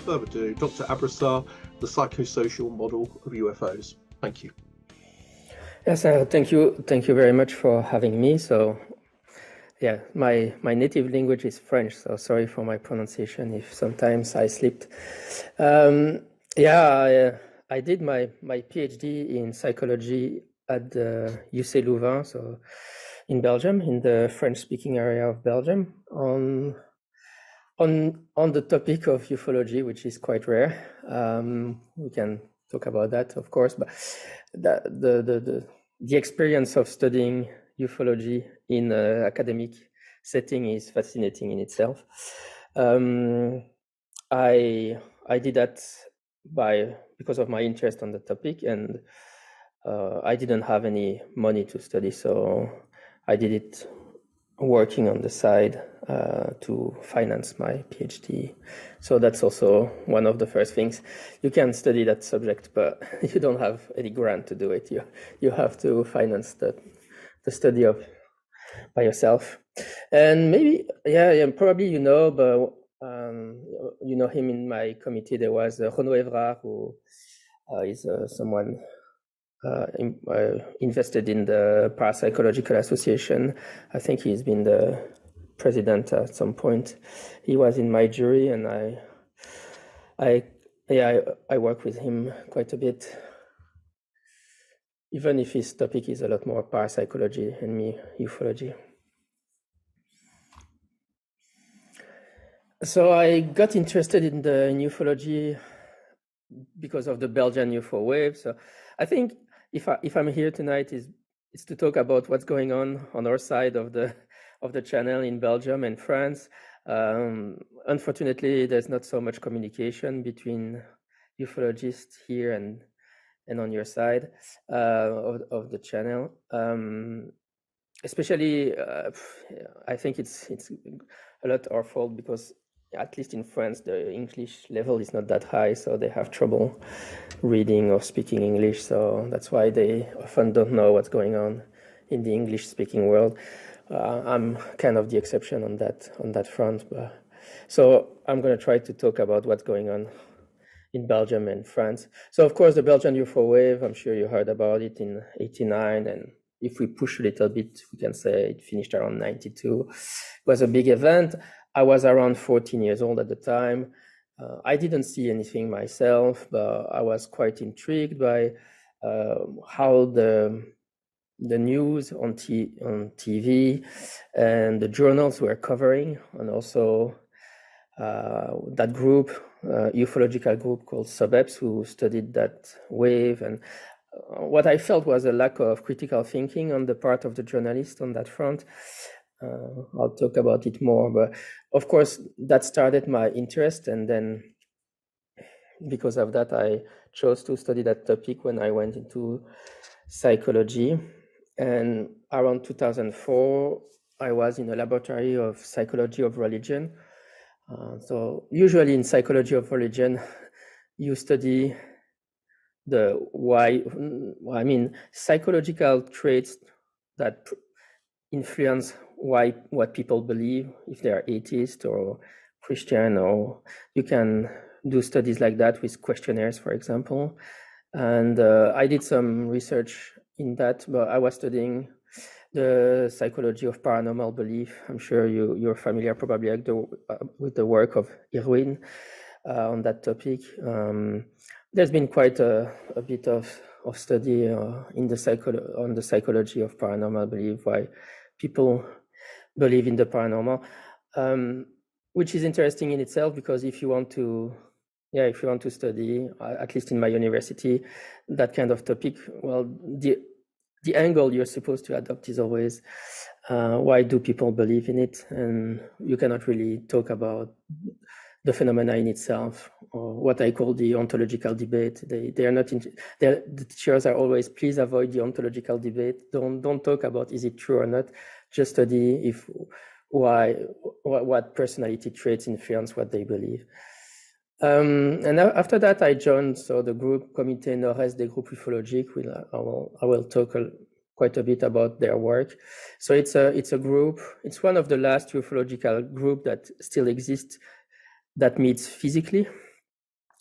further ado, Dr. Abrasar, the Psychosocial Model of UFOs. Thank you. Yes, thank you very much for having me. So, yeah, my native language is French, so sorry for my pronunciation if sometimes I slipped. I did my PhD in psychology at the UC Louvain, so in Belgium, in the French-speaking area of Belgium, on the topic of ufology, which is quite rare. We can talk about that, of course, but the experience of studying ufology in an academic setting is fascinating in itself. I did that because of my interest on the topic, and I didn't have any money to study, so I did it working on the side to finance my PhD. So that's also one of the first things. You can study that subject, but you don't have any grant to do it. You have to finance the study by yourself. And maybe, probably you know, but you know him in my committee. There was Renaud Evrard, who is someone invested in the Parapsychological Association. I think he's been the president at some point. He was in my jury, and I work with him quite a bit, even if his topic is a lot more parapsychology and me ufology. So I got interested in ufology because of the Belgian UFO wave. So I think if I'm here tonight is to talk about what's going on our side of the channel in Belgium and France. Unfortunately, there's not so much communication between ufologists here and on your side of the channel. Especially, I think it's a lot our fault because at least in France, the English level is not that high, so they have trouble reading or speaking English. So that's why they often don't know what's going on in the English-speaking world. I'm kind of the exception on that front. So I'm going to try to talk about what's going on in Belgium and France. So of course, the Belgian UFO wave, I'm sure you heard about it in '89, and if we push a little bit, we can say it finished around '92. It was a big event. I was around 14 years old at the time. I didn't see anything myself, but I was quite intrigued by how the news on TV and the journals were covering, and also that group, ufological group called SUBEPS, who studied that wave. And what I felt was a lack of critical thinking on the part of the journalists on that front. I'll talk about it more, but of course that started my interest, and then because of that I chose to study that topic when I went into psychology. And around 2004 I was in a laboratory of psychology of religion. So usually in psychology of religion you study psychological traits that influence what people believe, if they are atheist or Christian, or you can do studies like that with questionnaires, for example. And I did some research in that, but I was studying the psychology of paranormal belief. I'm sure you're familiar probably with the work of Irwin on that topic. There's been quite a bit of study on the psychology of paranormal belief, why people believe in the paranormal, which is interesting in itself, because if you want to study, at least in my university, that kind of topic, well, the angle you're supposed to adopt is always why do people believe in it, and you cannot really talk about the phenomena in itself, or what I call the ontological debate. They are not. The teachers are always, please avoid the ontological debate. Don't talk about is it true or not. Just study what personality traits influence what they believe. And after that, I joined the group Comité Nord-Est des Groupes Ufologiques. I will talk quite a bit about their work. So it's a group. It's one of the last ufological group that still exists that meets physically.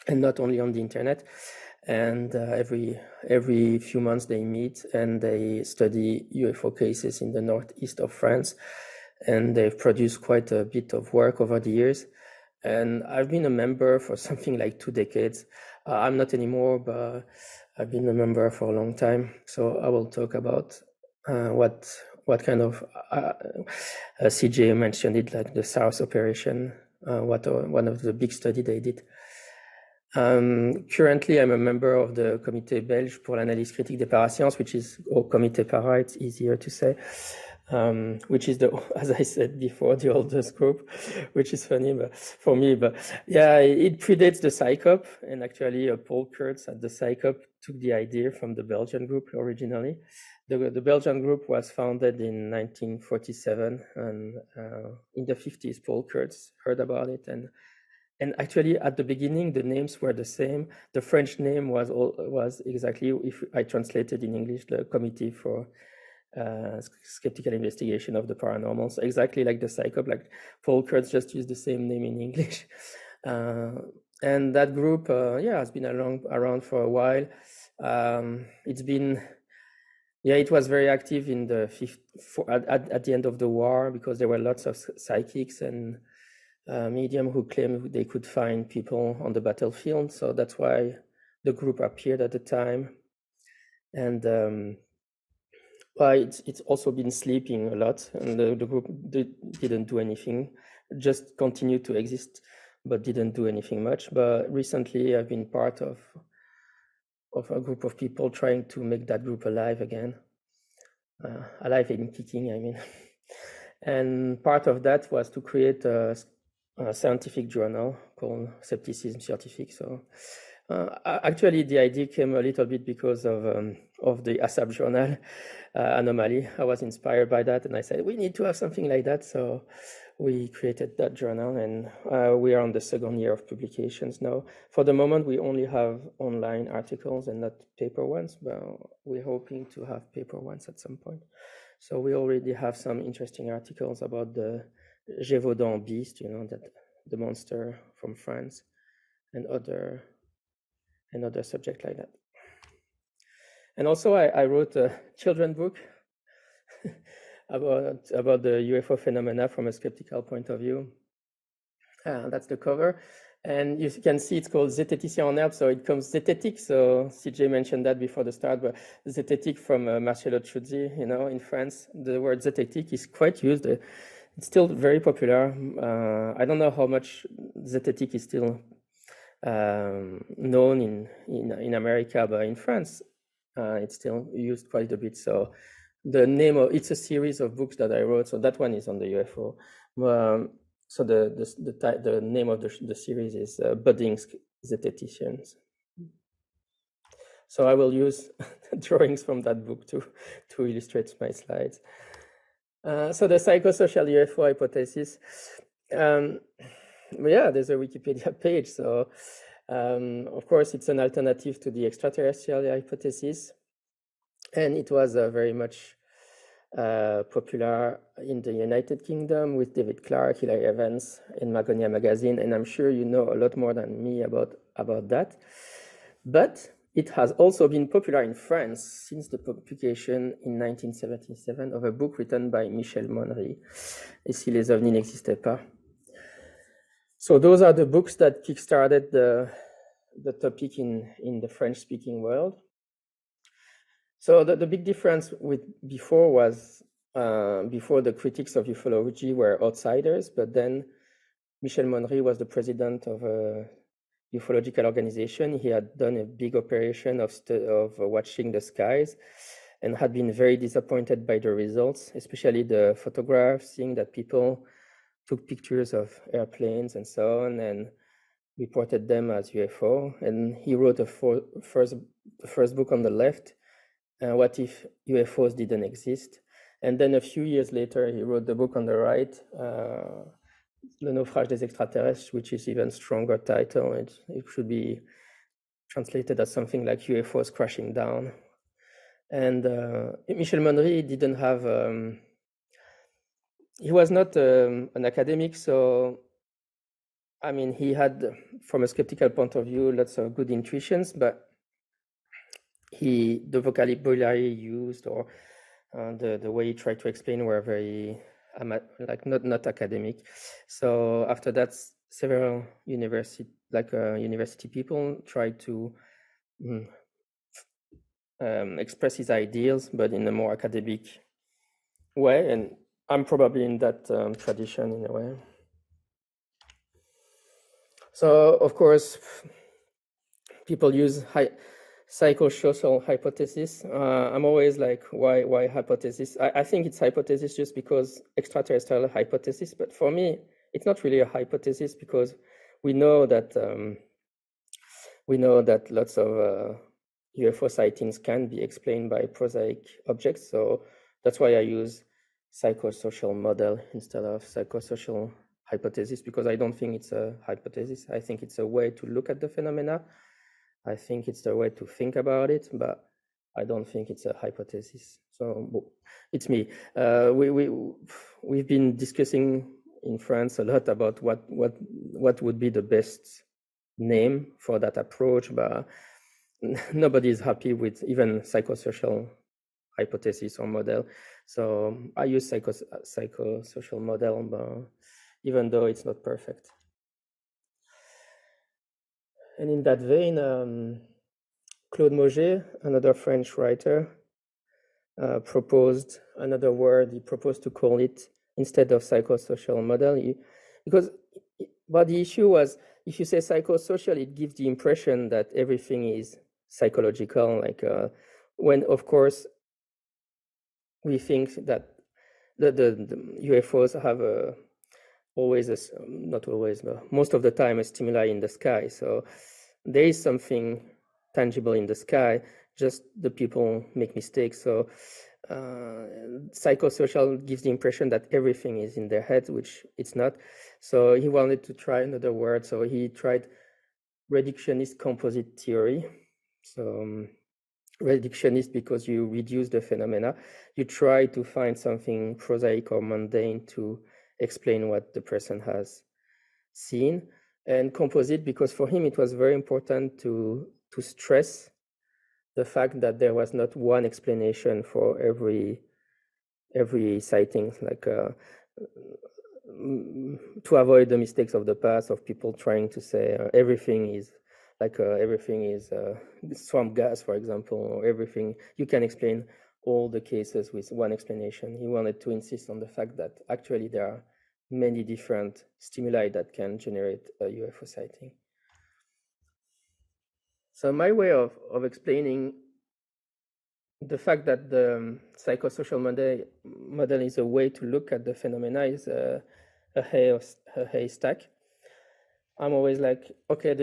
and not only on the internet. And every few months they meet and they study UFO cases in the northeast of France. And they've produced quite a bit of work over the years. And I've been a member for something like 2 decades. I'm not anymore, but I've been a member for a long time. So I will talk about what kind of CJ mentioned it, like the SARS operation, one of the big study they did. Currently, I'm a member of the Comité Belge pour l'analyse critique des parasciences, which is, or Comité Para, it's easier to say, which is the, as I said before, the oldest group, which is funny but for me, but yeah, it predates the PsyCop, and actually Paul Kurtz at the PsyCop took the idea from the Belgian group originally. The Belgian group was founded in 1947, and in the 50s, Paul Kurtz heard about it, and actually, at the beginning, the names were the same. The French name was exactly, if I translated in English, the Committee for Skeptical Investigation of the Paranormal. So exactly like the PsyCop, like Paul Kurtz just used the same name in English. And that group, has been around for a while. It was very active in the at the end of the war, because there were lots of psychics and medium who claimed they could find people on the battlefield. So that's why the group appeared at the time. And it's also been sleeping a lot, and the group didn't do anything, just continued to exist, but didn't do anything much. But recently I've been part of a group of people trying to make that group alive again. Alive and kicking, I mean. And part of that was to create a scientific journal called Skepticism Scientifique. So actually, the idea came a little bit because of the ASAP journal anomaly. I was inspired by that, and I said we need to have something like that. So we created that journal, and we are on the 2nd year of publications now. For the moment, we only have online articles and not paper ones, but we're hoping to have paper ones at some point. So we already have some interesting articles about the Gévaudan beast, that the monster from France, and other subject like that. And also I wrote a children's book about the UFO phenomena from a skeptical point of view. That's the cover. And you can see it's called Zététicien en herbe, so it comes zététique. So CJ mentioned that before the start, but zététique from Marcello Truzzi, in France, the word zététique is quite used. It's still very popular. I don't know how much zététique is still known in America, but in France, it's still used quite a bit. So the name of it's a series of books that I wrote. So that one is on the UFO. So the name of the series is Budding Zététicians. So I will use drawings from that book to illustrate my slides. So the psychosocial UFO hypothesis. There's a Wikipedia page. So of course, it's an alternative to the extraterrestrial hypothesis, and it was very much popular in the United Kingdom with David Clarke, Hilary Evans, and Magonia magazine, and I'm sure you know a lot more than me about that. But it has also been popular in France since the publication in 1977 of a book written by Michel Monnery, Et si les ovnis n'existaient pas. So those are the books that kickstarted the topic in the French-speaking world. So the big difference with before was before the critics of ufology were outsiders, but then Michel Monnery was the president of a ufological organization. He had done a big operation of watching the skies, and had been very disappointed by the results, especially the photographs, seeing that people took pictures of airplanes and so on, and reported them as UFO. And he wrote the first book on the left, What If UFOs Didn't Exist? And then a few years later, he wrote the book on the right, Le Naufrage des Extraterrestres, which is even stronger title. It should be translated as something like UFOs Crashing Down. And Michel Monnery didn't have, he was not an academic, so I mean, he had, from a skeptical point of view, lots of good intuitions, but the vocabulary used or the way he tried to explain were very like not academic. So after that, several university people tried to express his ideas, but in a more academic way, and I'm probably in that tradition in a way. So of course, people use psychosocial hypothesis. I'm always like, why hypothesis? I think it's hypothesis just because extraterrestrial hypothesis, but for me, it's not really a hypothesis because we know that lots of UFO sightings can be explained by prosaic objects. So that's why I use psychosocial model instead of psychosocial hypothesis, because I don't think it's a hypothesis. I think it's a way to look at the phenomena. I think it's the way to think about it, but I don't think it's a hypothesis. So it's me. We've been discussing in France a lot about what would be the best name for that approach, but nobody is happy with even psychosocial hypothesis or model. So I use psychosocial model, but even though it's not perfect. And in that vein, Claude Mauger, another French writer, proposed another word. He proposed to call it, instead of psychosocial model, but the issue was, if you say psychosocial, it gives the impression that everything is psychological, like when, of course, we think that the UFOs have not always, but most of the time, a stimuli in the sky. So there is something tangible in the sky, just the people make mistakes. So psychosocial gives the impression that everything is in their head, which it's not. So he wanted to try another word. So he tried reductionist composite theory. So reductionist because you reduce the phenomena. You try to find something prosaic or mundane to explain what the person has seen. And composite because for him it was very important to stress the fact that there was not one explanation for every sighting, like to avoid the mistakes of the past of people trying to say everything is swamp gas, for example, or everything. You can explain all the cases with one explanation. He wanted to insist on the fact that actually there are many different stimuli that can generate a UFO sighting. So my way of explaining the fact that the psychosocial model is a way to look at the phenomena is a haystack. I'm always like, okay,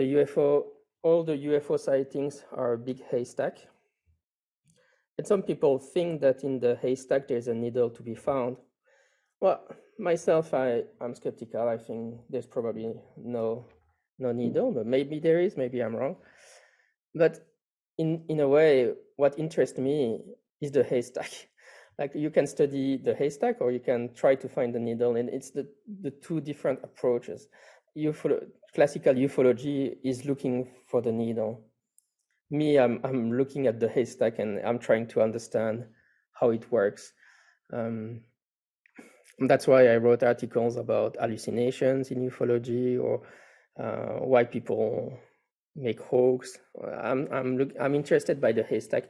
all the UFO sightings are a big haystack. And some people think that in the haystack there's a needle to be found. Well, myself, I'm skeptical. I think there's probably no needle, but maybe there is, maybe I'm wrong. But in a way, what interests me is the haystack. Like you can study the haystack or you can try to find the needle, and it's the two different approaches. Classical ufology is looking for the needle. Me, I'm looking at the haystack and I'm trying to understand how it works. That's why I wrote articles about hallucinations in ufology, or why people make hoax. I'm interested by the haystack,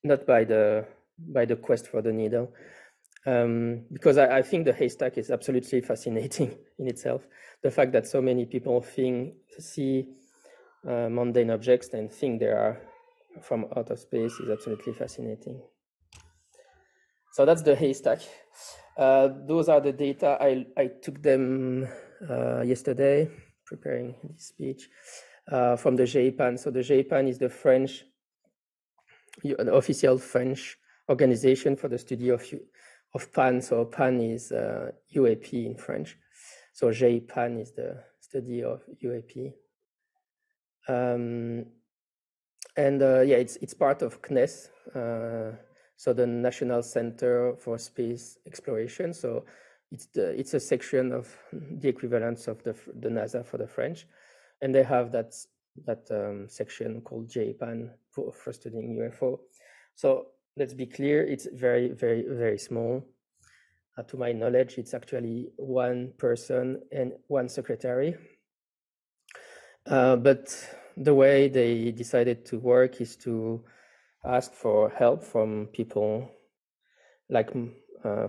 not by the quest for the needle, because I think the haystack is absolutely fascinating in itself. The fact that so many people see mundane objects and think they are from outer space is absolutely fascinating. So that's the haystack. Those are the data. I took them yesterday, preparing this speech, from the GEPAN. So the GEPAN is the official French organization for the study of PAN. So PAN is UAP in French. So GEPAN is the study of UAP. And it's part of CNES. So the National Center for Space Exploration. So it's a section of the equivalence of the NASA for the French, and they have that section called JPAN for studying UFO. So let's be clear, it's very, very, very small. To my knowledge, it's actually one person and one secretary. But the way they decided to work is to ask for help from people like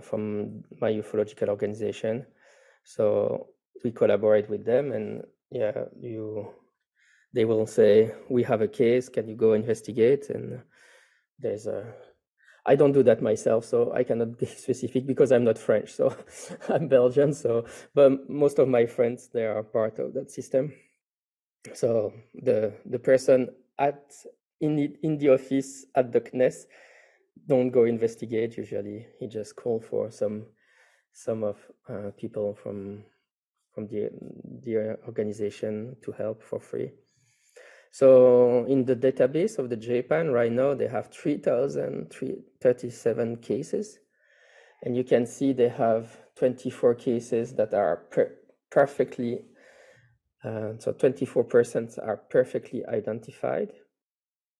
from my ufological organization. So we collaborate with them, and yeah, they will say, we have a case, can you go investigate? And I don't do that myself, so I cannot be specific because I'm not French, so I'm Belgian. So, but most of my friends, they are part of that system. So the person in the office at the CNES don't go investigate. Usually, he just call for some of people from the organization to help for free. So in the database of the JPAN right now, they have 3,037 cases. And you can see they have 24 cases that are perfectly, so 24% are perfectly identified.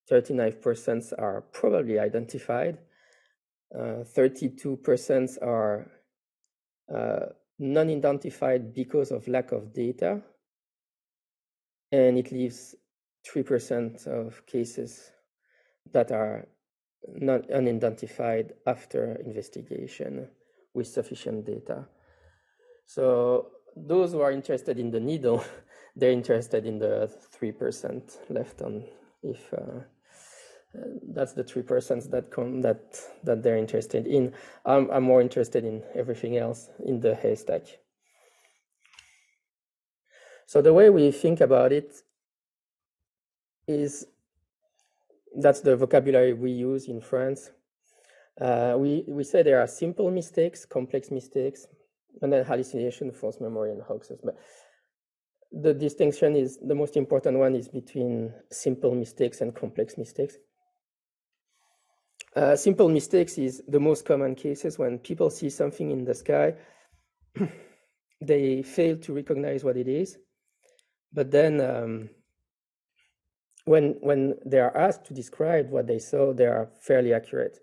39% are probably identified. 32% are non-identified because of lack of data. And it leaves 3% of cases that are not unidentified after investigation with sufficient data. So those who are interested in the needle, they're interested in the 3% left on. If that's the 3% that they're interested in. I'm more interested in everything else in the haystack. So the way we think about it is, that's the vocabulary we use in France. We say there are simple mistakes, complex mistakes, and then hallucination, false memory, and hoaxes. But the distinction is, the most important one is between simple mistakes and complex mistakes. Simple mistakes is the most common cases when people see something in the sky, they fail to recognize what it is, but then when they are asked to describe what they saw, they are fairly accurate.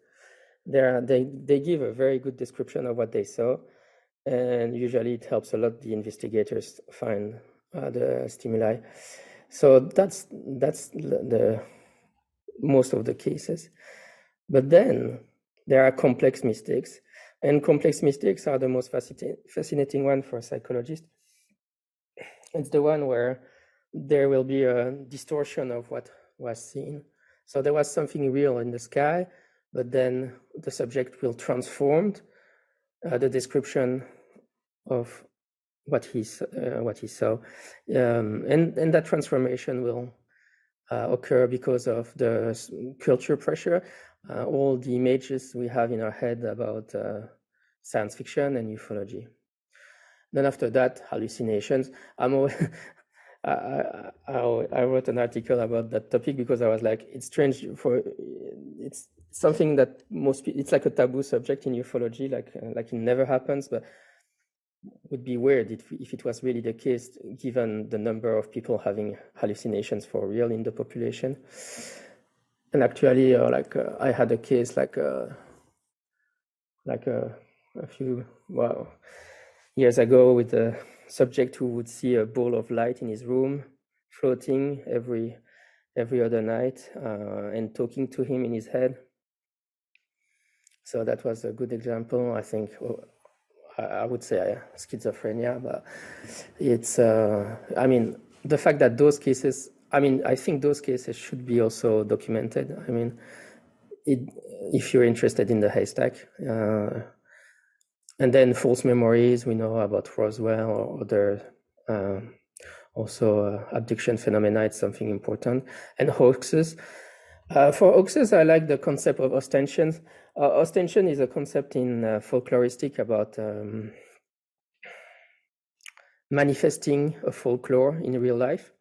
They give a very good description of what they saw, and usually it helps a lot the investigators find the stimuli. So that's the most of the cases. But then there are complex mistakes, and complex mistakes are the most fascinating one for psychologists. It's the one where there will be a distortion of what was seen. So there was something real in the sky, but then the subject will transform the description of what he saw, and that transformation will occur because of the culture pressure. All the images we have in our head about science fiction and ufology. Then after that, hallucinations. I wrote an article about that topic because I was like, it's strange it's something that most people, it's like a taboo subject in ufology, like it never happens, but it would be weird if it was really the case, given the number of people having hallucinations for real in the population. And actually, I had a case a few years ago with a subject who would see a ball of light in his room floating every other night and talking to him in his head. So that was a good example. I think I would say schizophrenia, but it's the fact that those cases, I think those cases should be also documented. If you're interested in the haystack. And then false memories, we know about Roswell or other also abduction phenomena, it's something important. And hoaxes. For hoaxes, I like the concept of ostension. Ostension is a concept in folkloristic about manifesting a folklore in real life.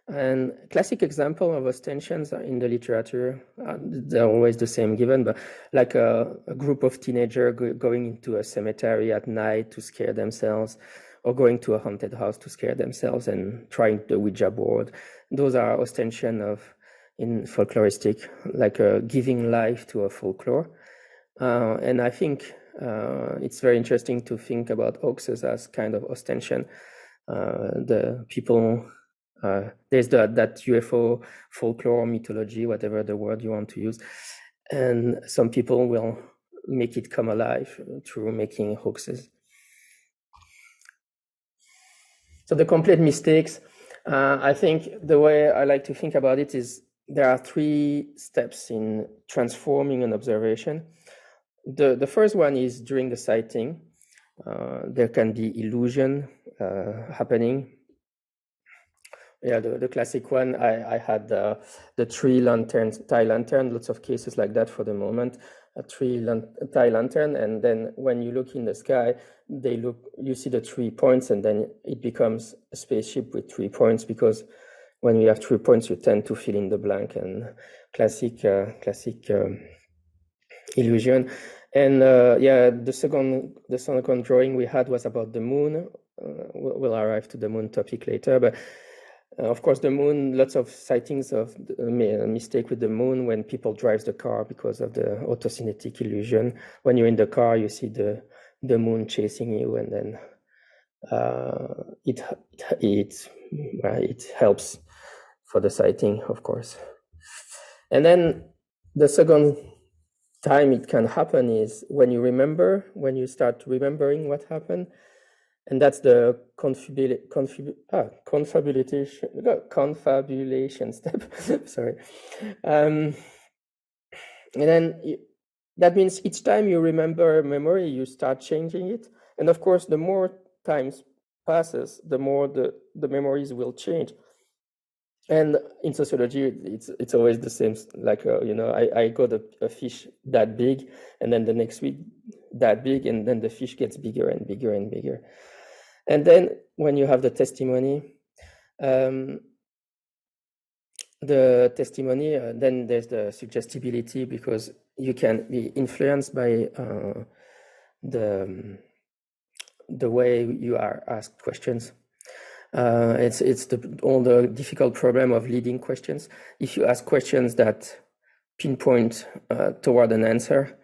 And classic example of ostensions in the literature, they're always the same given, but like a group of teenagers going into a cemetery at night to scare themselves, or going to a haunted house to scare themselves and trying the Ouija board. Those are ostension in folkloristic, like giving life to a folklore. And I think it's very interesting to think about hoaxes as kind of ostension. The people, there's that UFO folklore, mythology, whatever the word you want to use, and some people will make it come alive through making hoaxes. So the complete mistakes, I think the way I like to think about it is there are 3 steps in transforming an observation. The first one is during the sighting. There can be illusion happening. Yeah, the classic one, I had the tree lanterns, Thai lantern, lots of cases like that for the moment, a Thai lantern, and then when you look in the sky, you see the 3 points, and then it becomes a spaceship with 3 points, because when we have 3 points, you tend to fill in the blank, and classic illusion. And yeah, the second drawing we had was about the moon. We'll arrive to the moon topic later, but of course, the moon, lots of sightings of mistake with the moon when people drive the car because of the autocinetic illusion. When you're in the car, you see the moon chasing you, and then it helps for the sighting, of course. And then the second time it can happen is when you start remembering what happened. And that's the confabulation step. Sorry. And then that means each time you remember a memory, you start changing it. And of course, the more times passes, the more the memories will change. And in sociology, it's always the same. Like I got a fish that big, and then the next week that big, and then the fish gets bigger and bigger and bigger. And then when you have the testimony, then there's the suggestibility, because you can be influenced by the way you are asked questions. It's all the difficult problem of leading questions. If you ask questions that pinpoint toward an answer,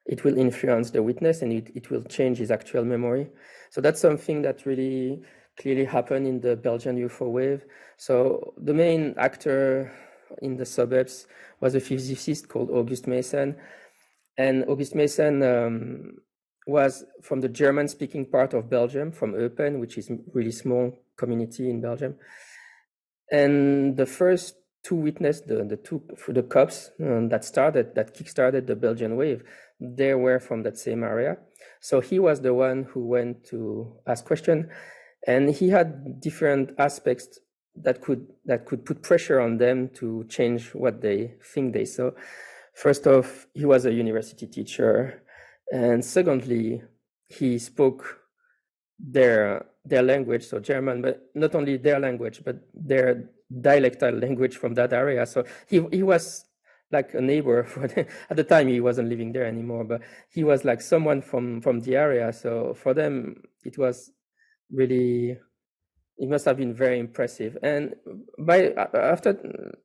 it will influence the witness, and it will change his actual memory. So that's something that really clearly happened in the Belgian UFO wave. So the main actor in the suburbs was a physicist called August Mason. And August Mason was from the German-speaking part of Belgium, from Eupen, which is a really small community in Belgium. And the first 2 witnesses, the cops that kickstarted the Belgian wave, they were from that same area. So he was the one who went to ask questions, and he had different aspects that could put pressure on them to change what they think they saw. First off, he was a university teacher, and secondly, he spoke their language, so German, but not only their language, but their dialectal language from that area. So he was like a neighbor for them. At the time, he wasn't living there anymore, but he was like someone from the area. So for them, it was really, it must have been very impressive. And after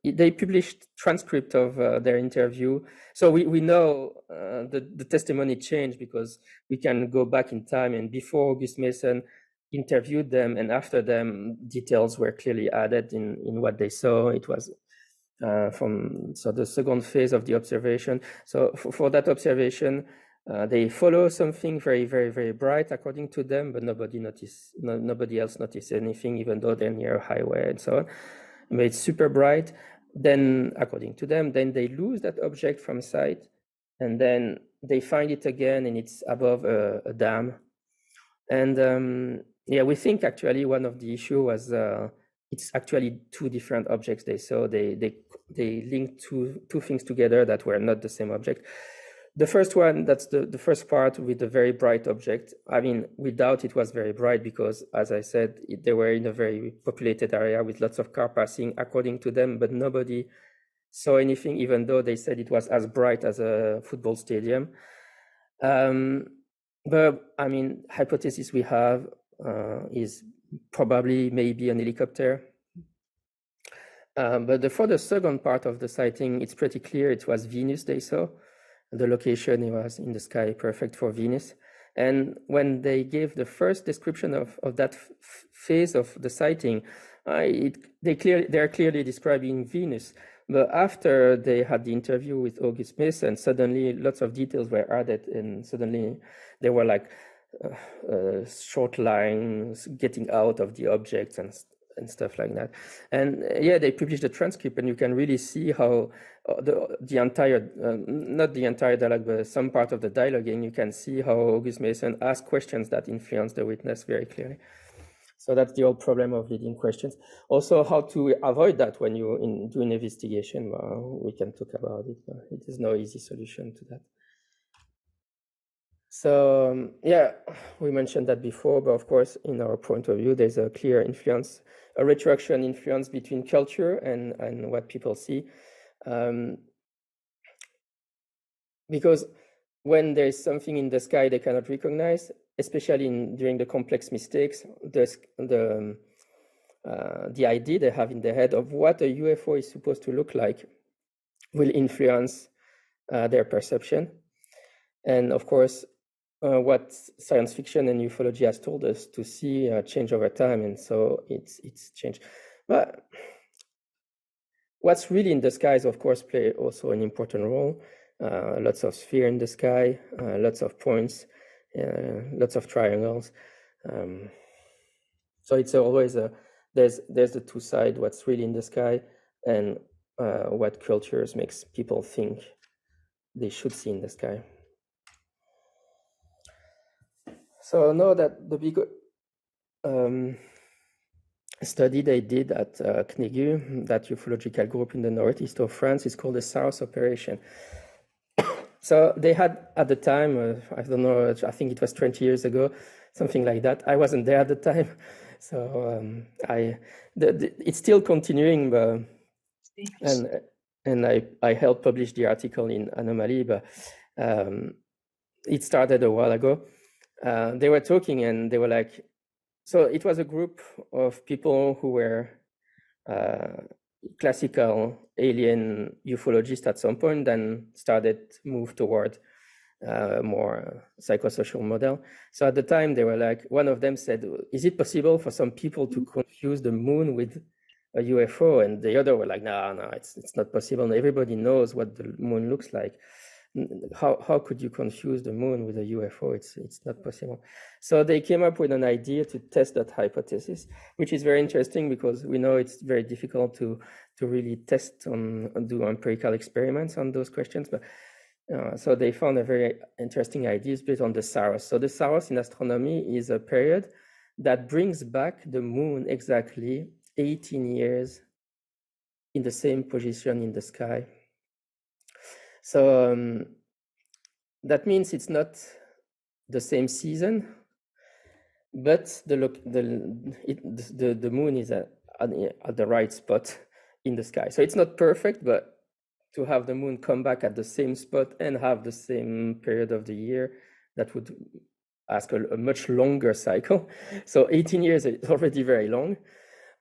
they published transcript of their interview, so we know the testimony changed, because we can go back in time, and before August Mason interviewed them and after them, details were clearly added in what they saw. It was so the second phase of the observation. So for that observation, they follow something very, very, very bright according to them, but nobody else noticed anything, even though they're near a highway and so on. But it's super bright. Then, according to them, then they lose that object from sight, and then they find it again, and it's above a dam. And yeah, we think actually one of the issue was it's actually 2 different objects they saw. They linked two things together that were not the same object. The first one, that's the first part with the very bright object. I mean, we doubt it was very bright because, as I said, they were in a very populated area with lots of car passing, according to them, but nobody saw anything, even though they said it was as bright as a football stadium. But I mean, hypothesis we have is probably maybe an helicopter. But for the second part of the sighting, it's pretty clear it was Venus they saw. The location was in the sky, perfect for Venus. And when they gave the first description of that phase of the sighting, they're clearly describing Venus. But after they had the interview with August Mason, suddenly lots of details were added, and suddenly there were like short lines getting out of the objects and stuff like that. And yeah, they published the transcript, and you can really see how the entire, not the entire dialogue, but some part of the dialogue, and you can see how August Mason asked questions that influence the witness very clearly. So that's the old problem of leading questions. Also, how to avoid that when you do an investigation. We can talk about it. It is no easy solution to that. So yeah, we mentioned that before, but of course, in our point of view, there's a clear influence, a retroaction influence between culture and what people see. Because when there's something in the sky they cannot recognize, especially during the complex mistakes, the idea they have in their head of what a UFO is supposed to look like will influence their perception. And of course, what science fiction and ufology has told us to see change over time, and so it's changed. But what's really in the skies, of course, play also an important role. Lots of sphere in the sky, lots of points, lots of triangles. So it's always there's the two sides: what's really in the sky and what cultures makes people think they should see in the sky. So now that the big study they did at CNEGU, that ufological group in the northeast of France, is called the SARS operation. So they had at the time, I don't know, I think it was 20 years ago, something like that. I wasn't there at the time, so it's still continuing, but and I helped publish the article in Anomaly, but it started a while ago. They were talking and they were like, so it was a group of people who were classical alien ufologists at some point, then started move toward more psychosocial model. So at the time they were like, one of them said, is it possible for some people to confuse the moon with a UFO? And the other were like, no, it's not possible. Everybody knows what the moon looks like. How could you confuse the moon with a UFO? It's not possible. So they came up with an idea to test that hypothesis, which is very interesting because we know it's very difficult to really test and do empirical experiments on those questions. But so they found a very interesting idea based on the Saros. So the Saros in astronomy is a period that brings back the moon exactly 18 years in the same position in the sky. So that means it's not the same season, but the moon is at the right spot in the sky. So it's not perfect, but to have the moon come back at the same spot and have the same period of the year, that would ask a much longer cycle. So 18 years is already very long.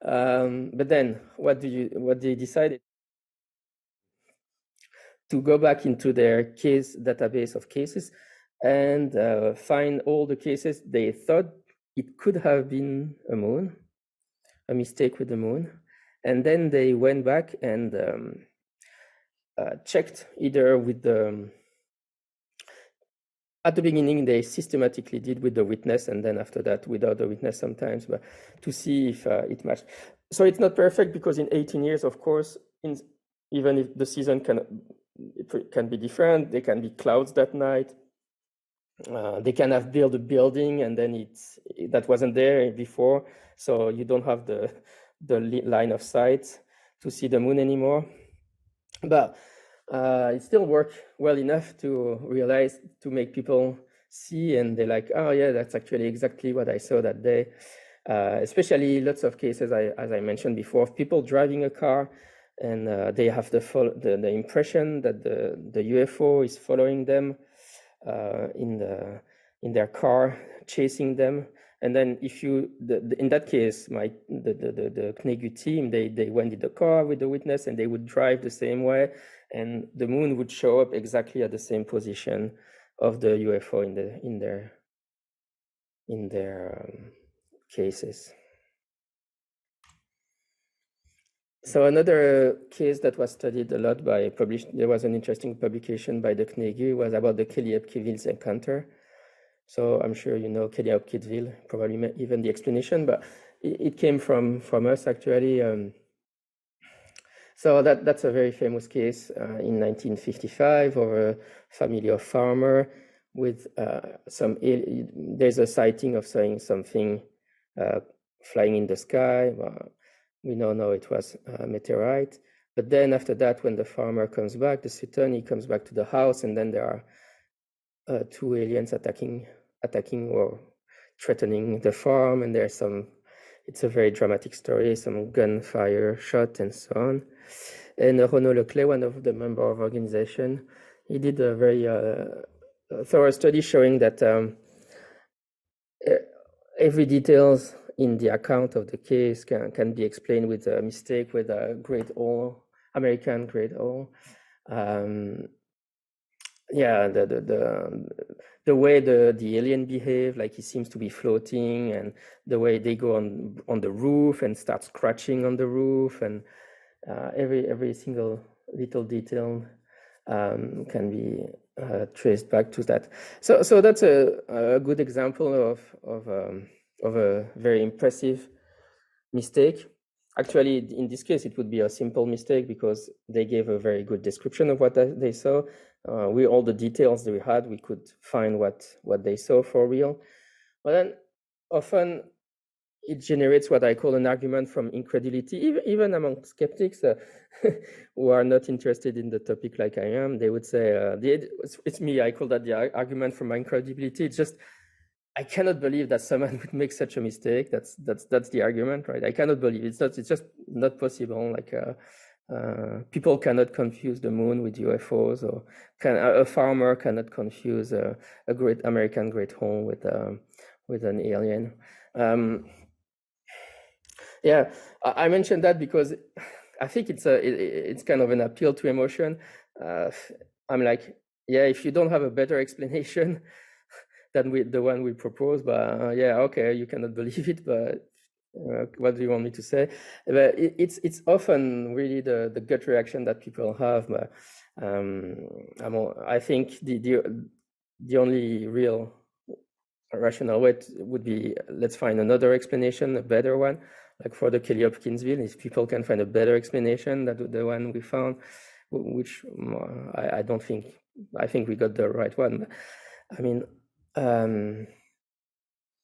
But then what they decided? To go back into their case database of cases and find all the cases they thought it could have been a mistake with the moon. And then they went back and checked either with at the beginning, they systematically did with the witness, and then after that, without the witness sometimes, but to see if it matched. So it's not perfect because in 18 years, of course, even if the season can be different, there can be clouds that night. They can have built a building and then that wasn't there before, so you don't have the line of sight to see the moon anymore. But it still works well enough to realize, to make people see, and they're like, oh yeah, that's actually exactly what I saw that day. Especially lots of cases, as I mentioned before, of people driving a car, and they have the impression that the UFO is following them in their car, chasing them. And then if you, in that case, the CNEGU team, they went in the car with the witness, and they would drive the same way, and the moon would show up exactly at the same position of the UFO in their cases. So another case that was studied a lot there was an interesting publication by the CNEGU, was about the Kelly-Hopkins encounter. So I'm sure you know Kelly-Hopkins, probably even the explanation, but it came from us actually. So that's a very famous case in 1955 of a family of farmer with there's a sighting of saying something flying in the sky. We know now it was a meteorite. But then after that, when the farmer comes back, the Sutton, he comes back to the house, and then there are two aliens attacking or threatening the farm, and it's a very dramatic story, some gunfire shot and so on. And Renaud Leclerc, one of the member of organization, he did a very thorough study showing that every details in the account of the case can be explained with a mistake, with a Great O, American Great O. Yeah, the way the alien behave, like he seems to be floating, and the way they go on the roof and start scratching on the roof, and every single little detail can be traced back to that. So that's a good example of a very impressive mistake. Actually, in this case, it would be a simple mistake because they gave a very good description of what they saw. With all the details that we had, we could find what they saw for real. But then often it generates what I call an argument from incredulity, even among skeptics who are not interested in the topic like I am. They would say, it's me, I call that the argument from incredibility. It's just, I cannot believe that someone would make such a mistake. That's the argument, right? I cannot believe it's just not possible. Like people cannot confuse the moon with UFOs, or a farmer cannot confuse a great American great home with an alien. Yeah, I mentioned that because I think it's kind of an appeal to emotion. I'm like, yeah, if you don't have a better explanation than the one we propose, but yeah, okay, you cannot believe it, but what do you want me to say? But it's often really the gut reaction that people have. But I think the only real rational way would be, let's find another explanation, a better one. Like for the Kelly-Hopkinsville, if people can find a better explanation than the one we found, which I don't think, I think we got the right one. I mean,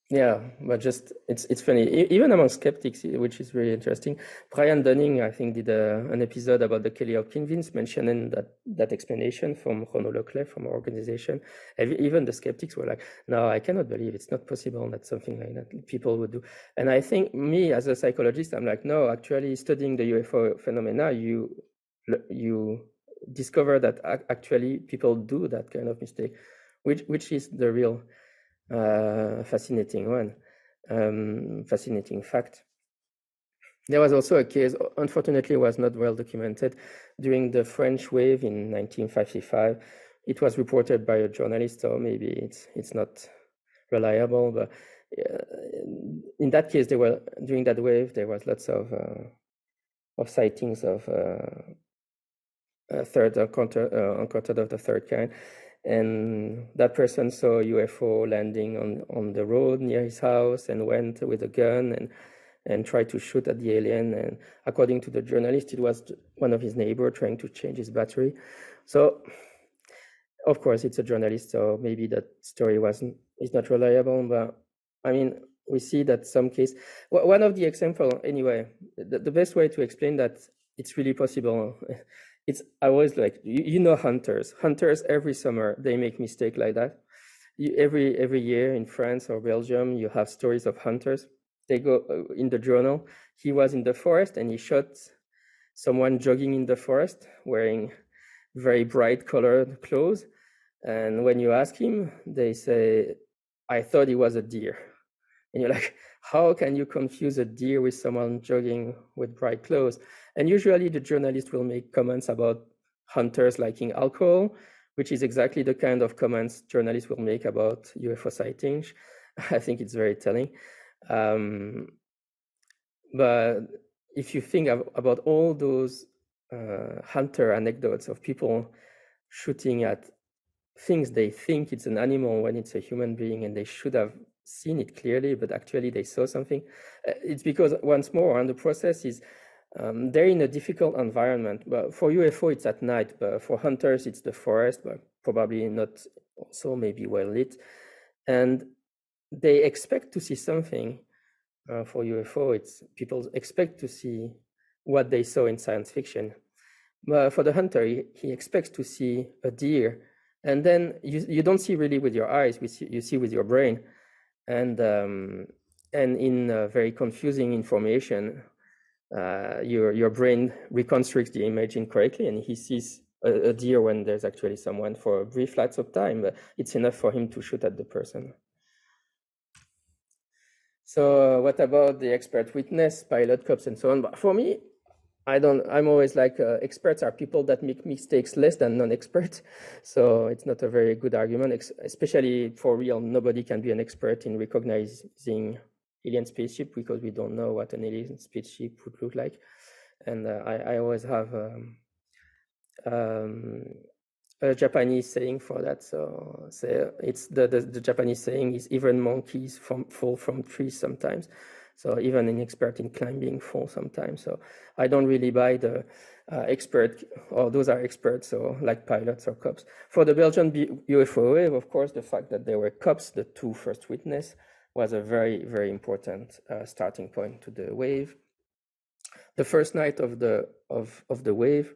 yeah, but just it's funny, even among skeptics, which is really interesting. Brian Dunning, I think, did an episode about the Kelly-Hopkins, mentioning that explanation from Renaud Leclerc from our organization. Even the skeptics were like, no, I cannot believe it's not possible that something like that people would do. And I think me as a psychologist, I'm like, no, actually studying the UFO phenomena, you discover that actually people do that kind of mistake, which is the real fascinating one, fascinating fact. There was also a case, unfortunately was not well documented, during the French wave in 1955. It was reported by a journalist, so maybe it's not reliable, but in that case, during that wave, there was lots of sightings of third encounter of the third kind. And that person saw a UFO landing on the road near his house and went with a gun and tried to shoot at the alien. And according to the journalist, it was one of his neighbors trying to change his battery. So, of course, it's a journalist, so maybe that story is not reliable. But I mean, we see that some case. One of the example, anyway, the best way to explain that it's really possible it's I always like you know hunters every summer they make mistake like that. Every year in France or Belgium you have stories of hunters. They go in the journal. He was in the forest and he shot someone jogging in the forest wearing very bright colored clothes, and when you ask him they say, I thought he was a deer. And you're like, how can you confuse a deer with someone jogging with bright clothes? And usually the journalist will make comments about hunters liking alcohol, which is exactly the kind of comments journalists will make about UFO sightings. I think it's very telling. But if you think about all those hunter anecdotes of people shooting at things they think it's an animal when it's a human being, and they should have seen it clearly, but actually they saw something. It's because once more, and the process is they're in a difficult environment. But for UFO, it's at night. But for hunters, it's the forest, but probably not also maybe well lit. And they expect to see something. For UFO, it's people expect to see what they saw in science fiction. But for the hunter, he expects to see a deer, and then you don't see really with your eyes, you see with your brain, and in very confusing information, your brain reconstructs the image incorrectly, and he sees a deer when there's actually someone for a brief lapse of time, but it's enough for him to shoot at the person. So what about the expert witness, pilot, cops, and so on? But for me, I'm always like, experts are people that make mistakes less than non-experts. So it's not a very good argument, especially for real. Nobody can be an expert in recognizing alien spaceship because we don't know what an alien spaceship would look like. And I always have a Japanese saying for that. So it's the Japanese saying is even monkeys fall from trees sometimes. So even an expert in climbing fall sometimes. So I don't really buy the expert, or those are experts, so like pilots or cops. For the Belgian UFO wave, of course, the fact that there were cops, the two first witnesses, was a very, very important starting point to the wave. The first night of the wave,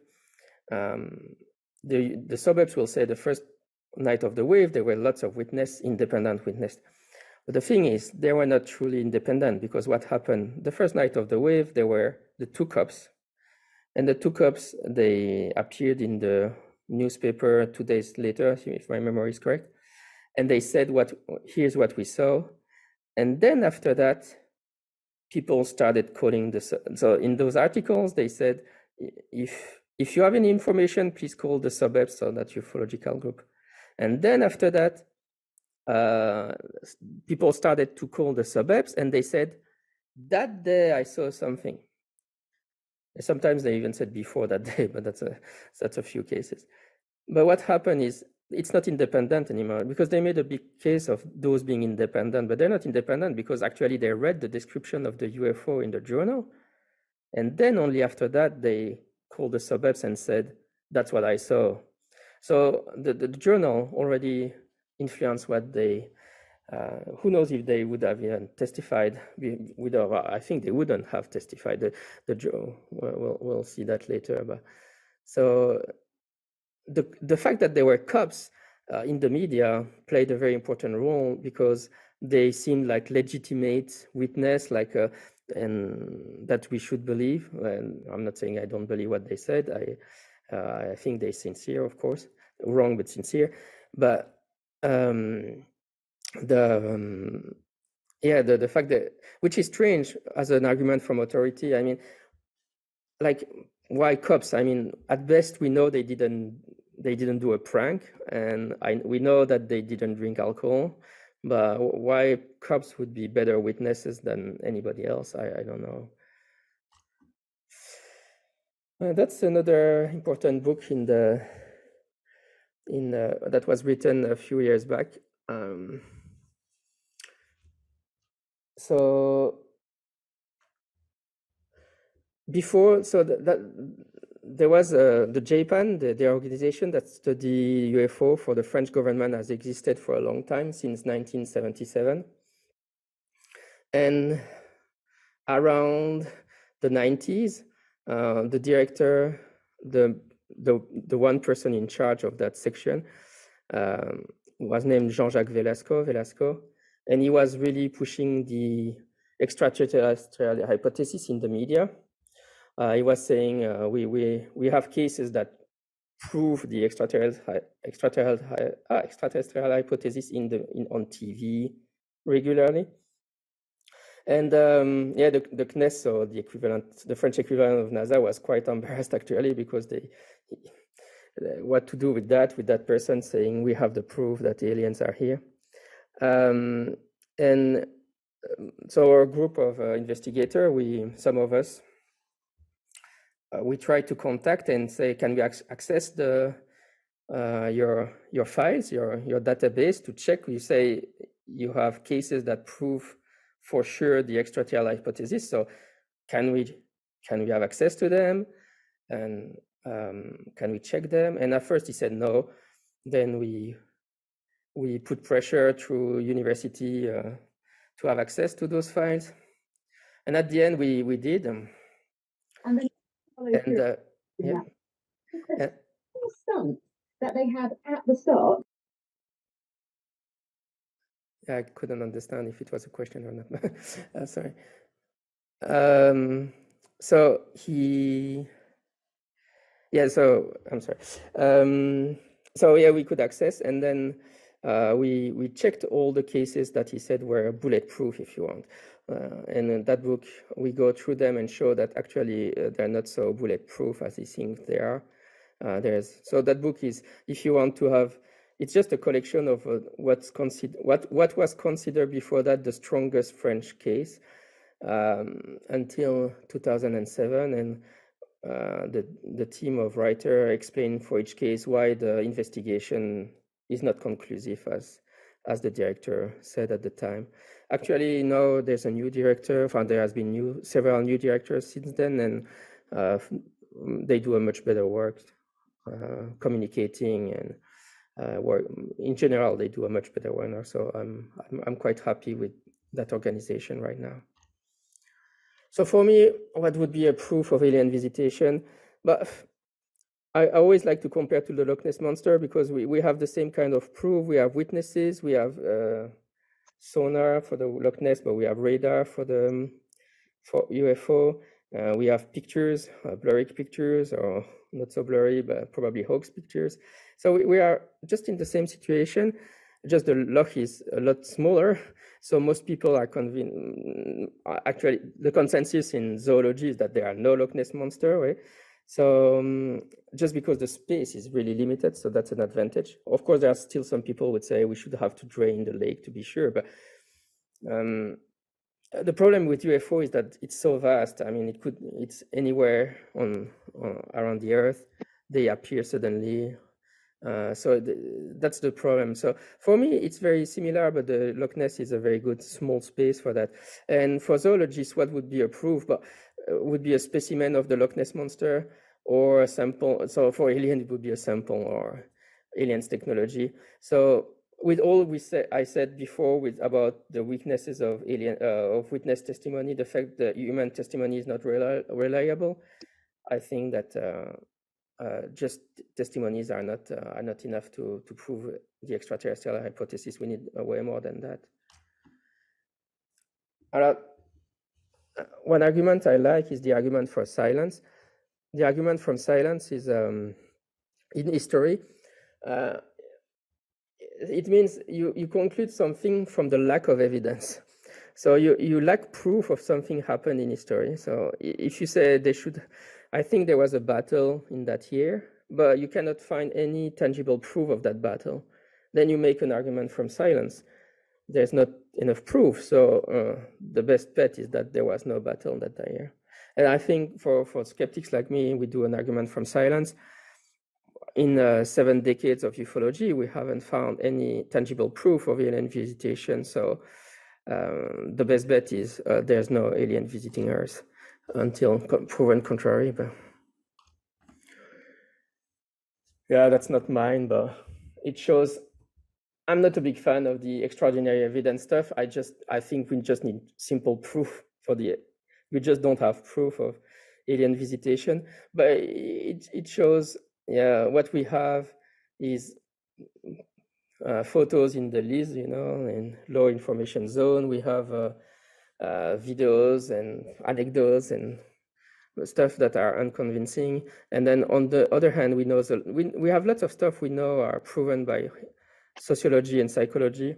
the suburbs will say the first night of the wave, there were lots of independent witnesses. But the thing is, they were not truly independent, because what happened, the first night of the wave, there were the two cops. And the two cops, they appeared in the newspaper 2 days later, if my memory is correct. And they said, here's what we saw. And then after that, people started calling so in those articles, they said, if you have any information, please call the suburbs, so that ufological group. And then after that, people started to call the suburbs, and they said, that day I saw something. And sometimes they even said before that day, but that's a few cases. But what happened is, it's not independent anymore, because they made a big case of those being independent, but they're not independent because actually they read the description of the UFO in the journal. And then only after that, they called the suburbs and said, that's what I saw. So the journal already influenced what they, who knows if they would have even testified. I think they wouldn't have testified. We'll see that later. But so the fact that there were cops in the media played a very important role, because they seemed like legitimate witness, like and that we should believe. And I'm not saying I don't believe what they said. I think they're sincere, of course, wrong but sincere. But the fact that, which is strange as an argument from authority. I mean, like, why cops? I mean, at best we know they didn't do a prank, and we know that they didn't drink alcohol. But why cops would be better witnesses than anybody else? I don't know. That's another important book that was written a few years back. So before, so that there was the JPAN, the organization that studied UFO for the French government, has existed for a long time, since 1977. And around the 90s, the director, the the one person in charge of that section was named Jean-Jacques Velasco, and he was really pushing the extraterrestrial hypothesis in the media. He was saying we have cases that prove the extraterrestrial hypothesis on TV regularly. And yeah, the CNES, so the French equivalent of NASA, was quite embarrassed actually, because what to do with that person saying we have the proof that aliens are here. So our group of investigators, some of us, we try to contact and say, can we access your files, your database, to check? You say you have cases that prove for sure the extraterrestrial hypothesis. So can we have access to them, and can we check them? And at first he said no. Then we put pressure through university to have access to those files, and at the end we did. And then yeah. Stunt that they had at the start. I couldn't understand if it was a question or not. Sorry. So I'm sorry. So yeah, we could access, and then we checked all the cases that he said were bulletproof, if you want. And in that book, we go through them and show that actually they're not so bulletproof as he thinks they are. So that book is, if you want to have, it's just a collection of what was considered before that the strongest French case until 2007, and the team of writers explained for each case why the investigation is not conclusive, as the director said at the time. Actually, now there's a new director, and there has been several new directors since then, and they do a much better work communicating, and work in general. They do a much better work now. So I'm quite happy with that organization right now. So for me, what would be a proof of alien visitation? But I always like to compare to the Loch Ness Monster, because we have the same kind of proof. We have witnesses, we have sonar for the Loch Ness, but we have radar for UFO. We have pictures, blurry pictures, or not so blurry, but probably hoax pictures. So we are just in the same situation, just the loch is a lot smaller. So most people are convinced, actually the consensus in zoology is that there are no Loch Ness Monster, right? So just because the space is really limited, so that's an advantage. Of course, there are still some people would say we should have to drain the lake to be sure, but the problem with UFO is that it's so vast. I mean, it's anywhere around the Earth. They appear suddenly. So that's the problem. So for me, it's very similar, but the Loch Ness is a very good small space for that. And for zoologists, what would be a proof? But would be a specimen of the Loch Ness Monster, or a sample. So for alien, it would be a sample or aliens technology. So with all I said before about the weaknesses of witness testimony, the fact that human testimony is not reliable, I think that just testimonies are not enough to prove the extraterrestrial hypothesis. We need way more than that. One argument I like is the argument for silence. The argument from silence is in history. It means you conclude something from the lack of evidence. So you lack proof of something happened in history. So if you say I think there was a battle in that year, but you cannot find any tangible proof of that battle, then you make an argument from silence. There's not enough proof, so the best bet is that there was no battle that year. And I think for skeptics like me, we do an argument from silence. In 7 decades of ufology, we haven't found any tangible proof of alien visitation. So the best bet is there's no alien visiting Earth until proven contrary. But yeah, that's not mine, but it shows. I'm not a big fan of the extraordinary evidence stuff. I think we just need simple proof we just don't have proof of alien visitation, but it shows yeah, what we have is photos in the LIS, in low information zone. We have videos and anecdotes and stuff that are unconvincing. And then on the other hand, we know we have lots of stuff we know are proven by sociology and psychology.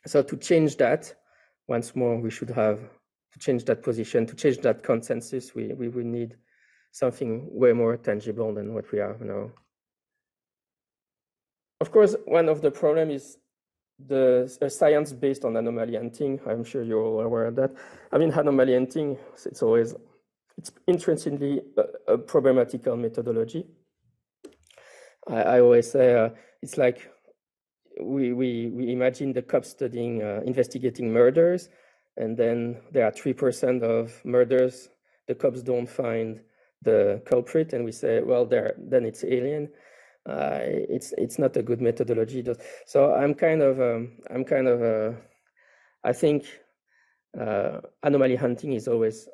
So to change that, once more, we should have to change that position, to change that consensus. We will need something way more tangible than what we have now. Of course, one of the problems is the science based on anomaly hunting. I'm sure you're all aware of that. I mean, anomaly hunting, it's intrinsically a problematical methodology. I always say it's like we imagine the cops studying, investigating murders, and then there are 3% of murders the cops don't find the culprit, and we say, well, then it's alien. It's not a good methodology. So I think anomaly hunting is always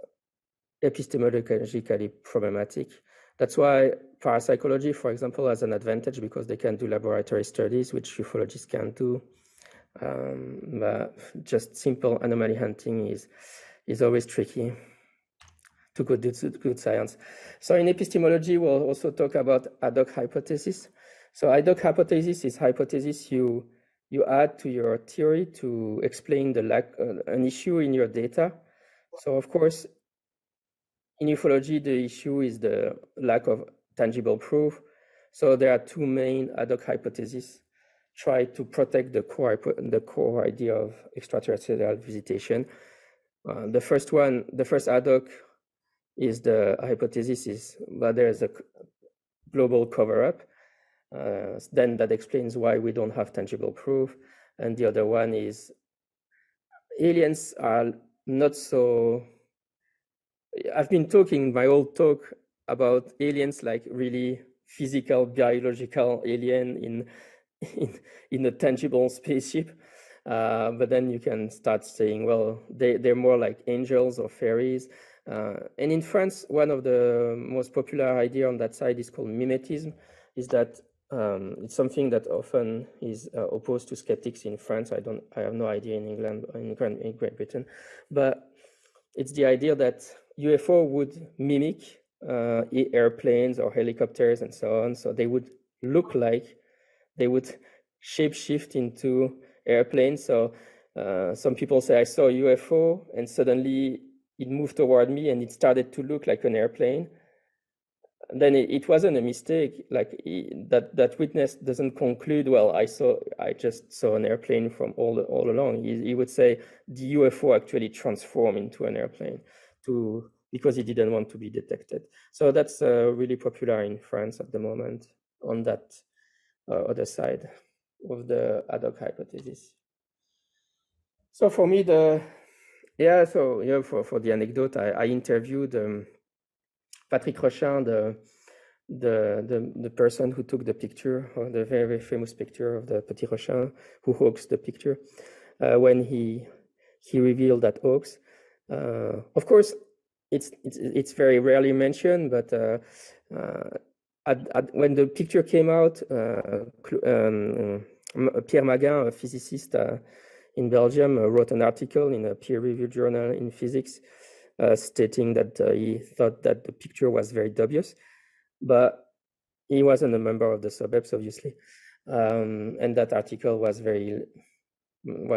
epistemologically problematic. That's why parapsychology, for example, has an advantage because they can do laboratory studies, which ufologists can't do. But just simple anomaly hunting is always tricky to go do good science. So in epistemology, we'll also talk about ad hoc hypothesis. So ad hoc hypothesis is hypothesis you add to your theory to explain an issue in your data. So of course, in ufology, the issue is the lack of tangible proof. So there are two main ad hoc hypotheses. Try to protect the core idea of extraterrestrial visitation. The first ad hoc is the hypothesis is that there is a global cover-up. Then that explains why we don't have tangible proof. And the other one is aliens are not so. I've been talking my whole talk about aliens like really physical, biological alien in a tangible spaceship. But then you can start saying, well, they're more like angels or fairies. And in France, one of the most popular idea on that side is called mimetism, is that it's something that often is opposed to skeptics in France. I have no idea in England, in Great Britain, but it's the idea that UFO would mimic airplanes or helicopters and so on. So they would look like they would shapeshift into airplanes. So some people say, I saw a UFO and suddenly it moved toward me and it started to look like an airplane. And then it wasn't a mistake. Like that witness doesn't conclude, well, I just saw an airplane from all along. He would say the UFO actually transformed into an airplane because he didn't want to be detected. So that's really popular in France at the moment on that other side of the ad hoc hypothesis. So for me, for the anecdote, I interviewed Patrick Rochin, the person who took the picture, or the very, very famous picture of the Petit Rochin, who hoaxed the picture, when he revealed that hoax. Of course, it's very rarely mentioned, but when the picture came out, Pierre Maguin, a physicist in Belgium, wrote an article in a peer-reviewed journal in physics stating that he thought that the picture was very dubious, but he wasn't a member of the suburbs, obviously, and that article was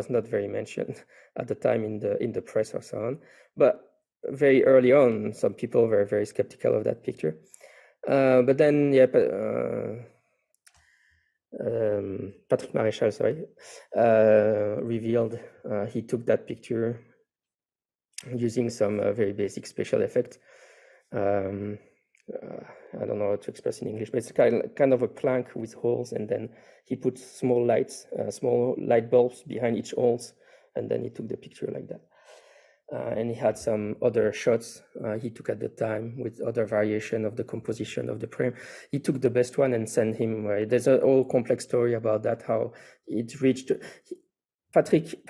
not very mentioned at the time in the press or so on. But very early on, some people were very skeptical of that picture. But then, Patrick Maréchal, revealed he took that picture using some very basic special effect. I don't know how to express in English, but it's kind of a plank with holes, and then he put small light bulbs behind each holes, and then he took the picture like that. And he had some other shots he took at the time with other variation of the composition of the frame. He took the best one and sent him. There's a whole complex story about that, how it reached. Patrick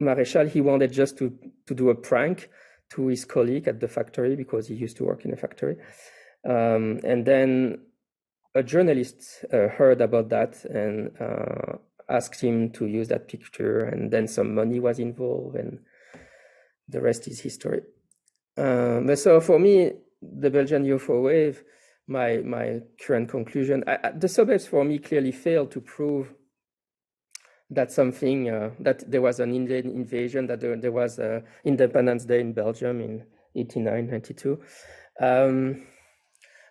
Maréchal, he wanted just to do a prank to his colleague at the factory because he used to work in a factory. And then a journalist heard about that and asked him to use that picture, and then some money was involved, and the rest is history. But so for me, the Belgian UFO wave, my current conclusion, the suburbs for me clearly failed to prove that something, that there was an Indian invasion, that there was Independence Day in Belgium in 1892.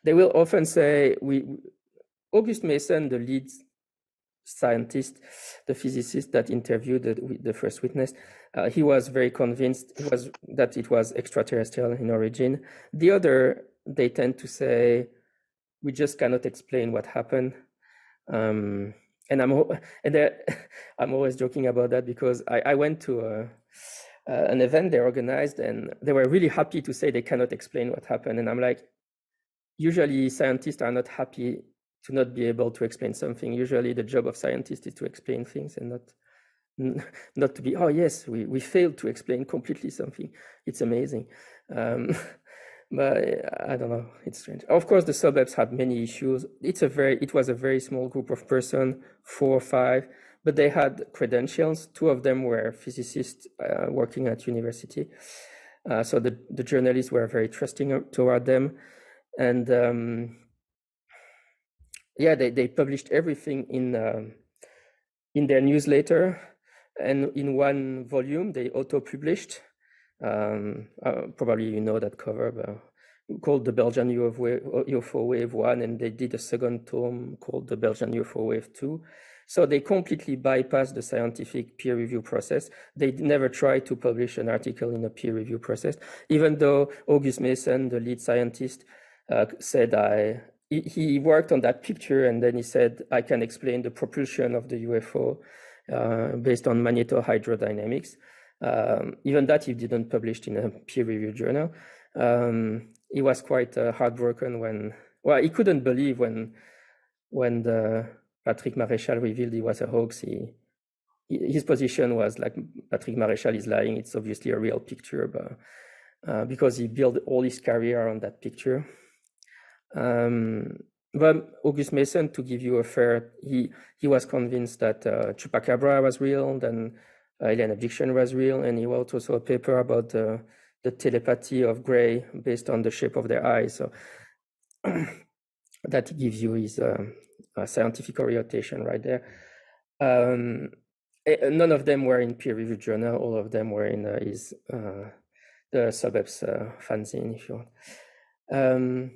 They will often say, August Mason, the lead scientist, the physicist that interviewed the first witness, he was very convinced that it was extraterrestrial in origin. The other, they tend to say, we just cannot explain what happened. And I'm always joking about that, because I went to an event they organized, and they were really happy to say they cannot explain what happened. And I'm like, usually scientists are not happy to not be able to explain something. Usually the job of scientists is to explain things, and not to be, oh yes, we failed to explain completely something. It's amazing. But I don't know, it's strange. Of course, the suburbs had many issues. It was a very small group of persons, 4 or 5, but they had credentials. 2 of them were physicists working at university. So the journalists were very trusting toward them. And yeah, they published everything in their newsletter, and in one volume they auto-published. Probably you know that cover, but called the Belgian UFO Wave 1, and they did a second tome called the Belgian UFO Wave 2. So they completely bypassed the scientific peer review process. They never tried to publish an article in a peer review process, even though August Mason, the lead scientist, said he worked on that picture, and then he said, I can explain the propulsion of the UFO based on magnetohydrodynamics. Even that he didn't publish in a peer-reviewed journal. He was quite heartbroken when, well, he couldn't believe when Patrick Maréchal revealed he was a hoax. His position was like, Patrick Maréchal is lying. It's obviously a real picture, but because he built all his career on that picture. But August Mason, to give you a fair, he was convinced that Chupacabra was real, then alien abduction was real, and he wrote also a paper about the telepathy of Gray based on the shape of their eyes. So that gives you his scientific orientation right there. None of them were in peer-reviewed journal. All of them were in the Suburbs fanzine, if you want.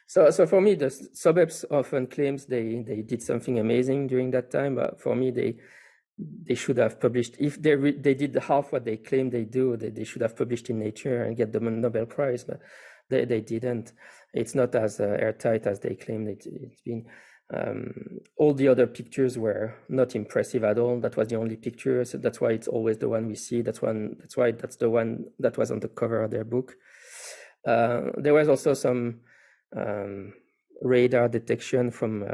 So for me, the Suburbs often claims they did something amazing during that time, but for me, they should have published. If they did half what they claim they do, they should have published in Nature and get the Nobel Prize, but they didn't. It's not as airtight as they claimed it's been. All the other pictures were not impressive at all. That was the only picture, so that's why it's always the one we see. That's why that's the one that was on the cover of their book. There was also some radar detection from,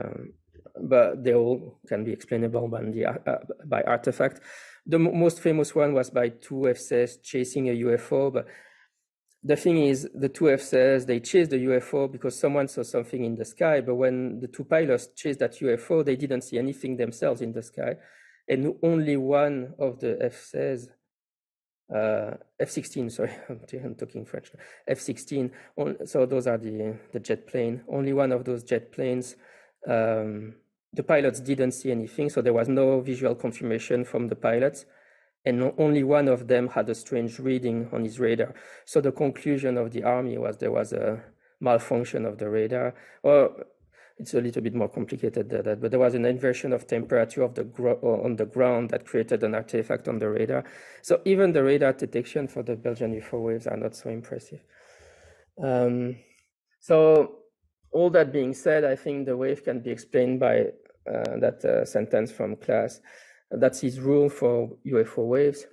but they all can be explainable by artifact. The most famous one was by 2 FCs chasing a UFO, but the thing is, the 2 FCs, they chased the UFO because someone saw something in the sky, but when the 2 pilots chased that UFO, they didn't see anything themselves in the sky, and only one of the FCs, F-16, sorry, I'm talking French, F-16, so those are the jet plane. Only one of those jet planes, the pilots didn't see anything, so there was no visual confirmation from the pilots, and only one of them had a strange reading on his radar. So the conclusion of the army was there was a malfunction of the radar. Well, it's a little bit more complicated than that, but there was an inversion of temperature of on the ground that created an artifact on the radar. So even the radar detection for the Belgian UFO waves are not so impressive. So all that being said, I think the wave can be explained by that sentence from Class. That's his rule for UFO waves.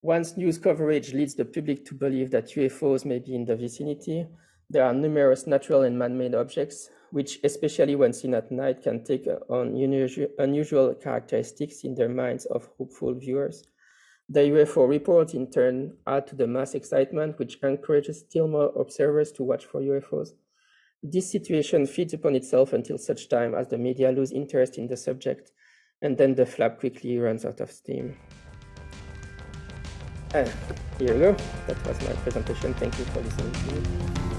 Once news coverage leads the public to believe that UFOs may be in the vicinity, there are numerous natural and man-made objects, which, especially when seen at night, can take on unusual characteristics in their minds of hopeful viewers. The UFO reports, in turn, add to the mass excitement, which encourages still more observers to watch for UFOs. This situation feeds upon itself until such time as the media lose interest in the subject, and then the flap quickly runs out of steam. Here you go. That was my presentation. Thank you for listening to me.